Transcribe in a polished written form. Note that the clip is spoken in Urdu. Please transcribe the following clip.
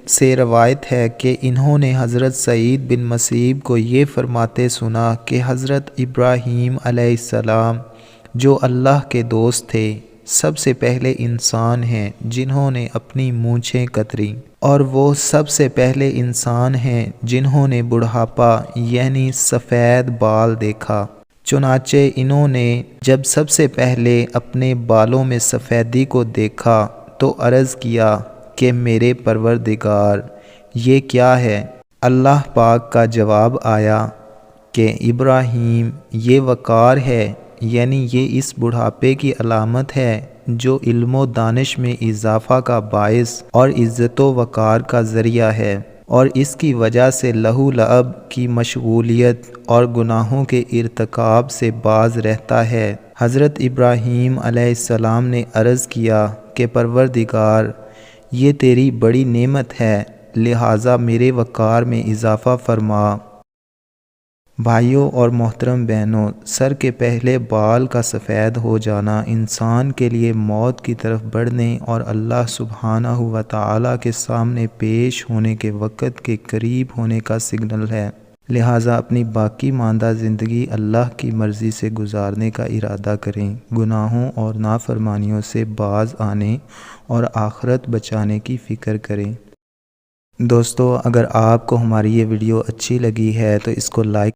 سے روایت ہے کہ انہوں نے حضرت سعید بن مسیب کو یہ فرماتے سنا کہ حضرت ابراہیم علیہ السلام جو اللہ کے دوست تھے سب سے پہلے انسان ہیں جنہوں نے اپنی مونچھیں کتریں، اور وہ سب سے پہلے انسان ہیں جنہوں نے بڑھاپا یعنی سفید بال دیکھا۔ چنانچہ انہوں نے جب سب سے پہلے اپنے بالوں میں سفیدی کو دیکھا تو عرض کیا کہ میرے پروردگار یہ کیا ہے؟ اللہ پاک کا جواب آیا کہ ابراہیم یہ وقار ہے، یعنی یہ اس بڑھاپے کی علامت ہے جو علم و دانش میں اضافہ کا باعث اور عزت و وقار کا ذریعہ ہے، اور اس کی وجہ سے لہو لعب کی مشغولیت اور گناہوں کے ارتکاب سے باز رہتا ہے۔ حضرت ابراہیم علیہ السلام نے عرض کیا کہ پروردگار یہ تیری بڑی نعمت ہے، لہٰذا میرے وقار میں اضافہ فرما۔ بھائیوں اور محترم بہنوں، سر کے پہلے بال کا سفید ہو جانا انسان کے لیے موت کی طرف بڑھنے اور اللہ سبحانہ و تعالیٰ کے سامنے پیش ہونے کے وقت کے قریب ہونے کا سگنل ہے، لہٰذا اپنی باقی ماندہ زندگی اللہ کی مرضی سے گزارنے کا ارادہ کریں، گناہوں اور نافرمانیوں سے باز آنے اور آخرت بچانے کی فکر کریں۔ دوستو، اگر آپ کو ہماری یہ ویڈیو اچھی لگی ہے تو اس کو لائک